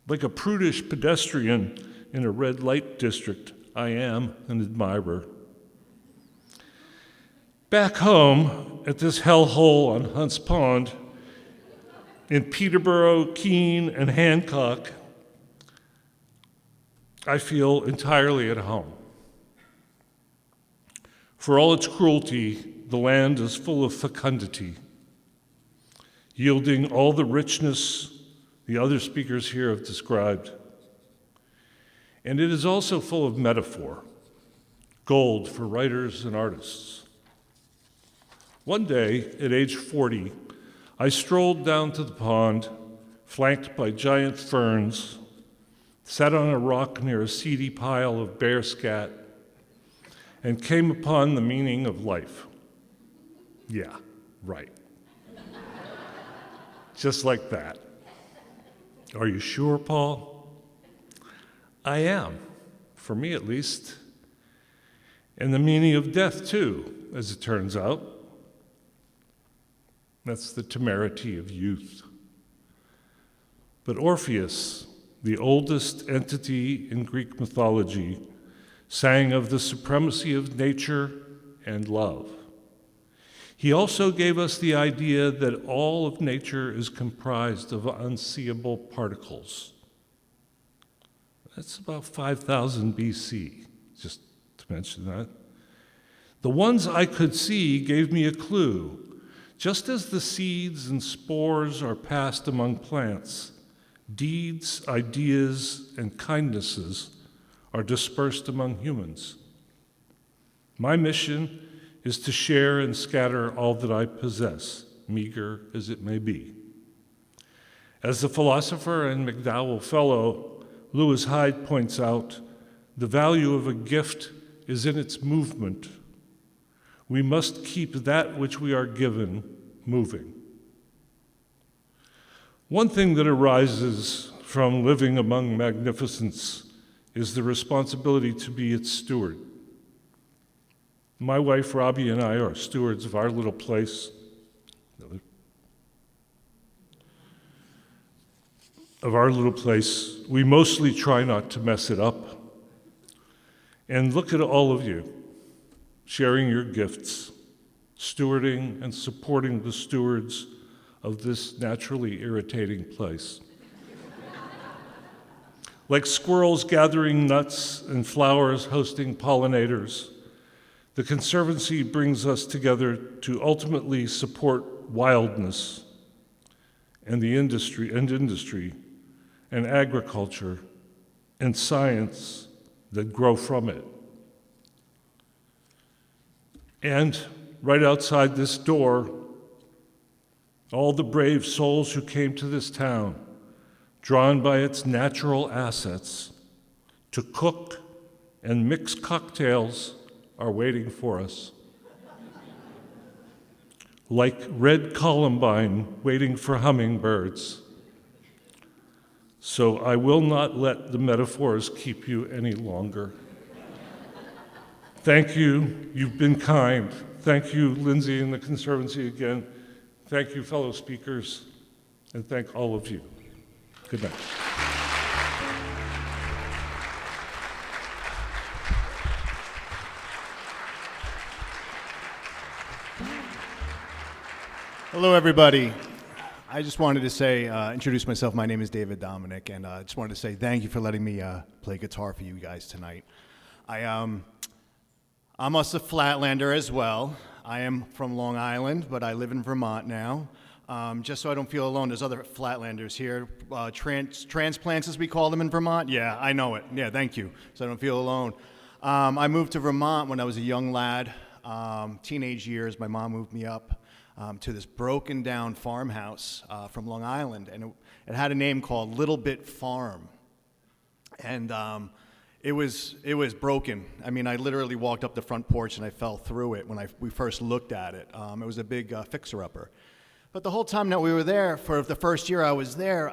Like a prudish pedestrian in a red light district, I am an admirer. Back home at this hellhole on Hunts Pond, in Peterborough, Keene, and Hancock, I feel entirely at home. For all its cruelty, the land is full of fecundity, yielding all the richness the other speakers here have described. And it is also full of metaphor, gold for writers and artists. One day, at age 40, I strolled down to the pond, flanked by giant ferns, sat on a rock near a seedy pile of bear scat, and came upon the meaning of life. Yeah, right. Just like that. Are you sure, Paul? I am, for me at least. And the meaning of death, too, as it turns out. That's the temerity of youth. But Orpheus, the oldest entity in Greek mythology, sang of the supremacy of nature and love. He also gave us the idea that all of nature is comprised of unseeable particles. That's about 5,000 BC, just to mention that. The ones I could see gave me a clue. Just as the seeds and spores are passed among plants, deeds, ideas, and kindnesses are dispersed among humans. My mission is to share and scatter all that I possess, meager as it may be. As the philosopher and McDowell Fellow Lewis Hyde points out, the value of a gift is in its movement. We must keep that which we are given moving. One thing that arises from living among magnificence is the responsibility to be its steward. My wife, Robbie, and I are stewards of our little place. We mostly try not to mess it up. And look at all of you, sharing your gifts, stewarding and supporting the stewards of this naturally irritating place. Like squirrels gathering nuts and flowers hosting pollinators, the Conservancy brings us together to ultimately support wildness and industry and agriculture and science that grow from it. And right outside this door, all the brave souls who came to this town, drawn by its natural assets, to cook and mix cocktails are waiting for us. Like red columbine waiting for hummingbirds. So I will not let the metaphors keep you any longer. Thank you, you've been kind. Thank you, Lindsay and the Conservancy again. Thank you, fellow speakers, and thank all of you. Good night. Hello, everybody. I just wanted to say, introduce myself. My name is David Dominic, and I just wanted to say thank you for letting me play guitar for you guys tonight. I'm also a Flatlander as well. I am from Long Island, but I live in Vermont now. Just so I don't feel alone, there's other Flatlanders here. Transplants, as we call them in Vermont. Yeah, I know it. Yeah, thank you. So I don't feel alone. I moved to Vermont when I was a young lad. Teenage years, my mom moved me up to this broken down farmhouse from Long Island, and it had a name called Little Bit Farm. And it was broken. I mean, I literally walked up the front porch and I fell through it when we first looked at it. It was a big fixer-upper. But the whole time that we were there, for the first year I was there,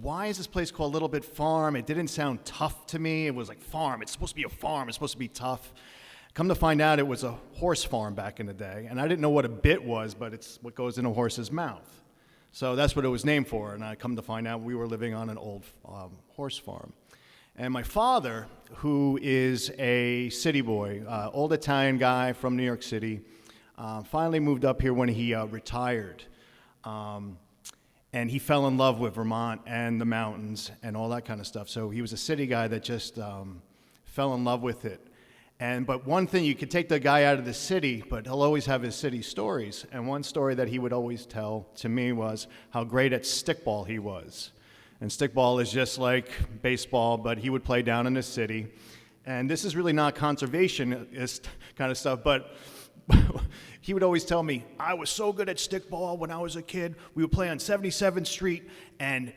why is this place called Little Bit Farm? It didn't sound tough to me. It was like farm. It's supposed to be a farm. It's supposed to be tough. Come to find out, it was a horse farm back in the day, and I didn't know what a bit was, but it's what goes in a horse's mouth. So that's what it was named for, and I come to find out we were living on an old horse farm. And my father, who is a city boy, old Italian guy from New York City, finally moved up here when he retired. And he fell in love with Vermont and the mountains and all that kind of stuff. So he was a city guy that just fell in love with it. But one thing, you could take the guy out of the city, but he'll always have his city stories. And one story that he would always tell to me was how great at stickball he was. And stickball is just like baseball, but he would play down in the city. And this is really not conservationist kind of stuff, but he would always tell me, I was so good at stickball when I was a kid. We would play on 77th Street, and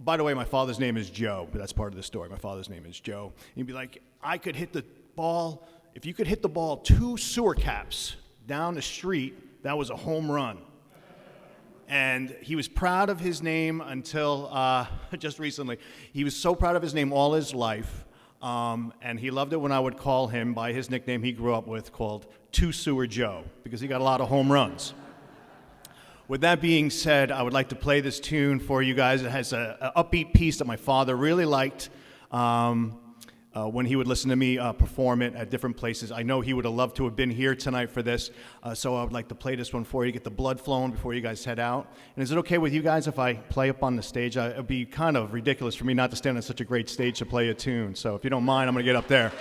by the way, my father's name is Joe, but that's part of the story. My father's name is Joe. He'd be like, I could hit the ball, if you could hit the ball 2 sewer caps down the street, that was a home run. And he was proud of his name until just recently. He was so proud of his name all his life, and he loved it when I would call him by his nickname he grew up with called Two Sewer Joe, because he got a lot of home runs. With that being said, I would like to play this tune for you guys. It has an upbeat piece that my father really liked when he would listen to me perform it at different places. I know he would have loved to have been here tonight for this, so I would like to play this one for you, get the blood flowing before you guys head out. And is it okay with you guys if I play up on the stage? It would be kind of ridiculous for me not to stand on such a great stage to play a tune, so if you don't mind, I'm going to get up there.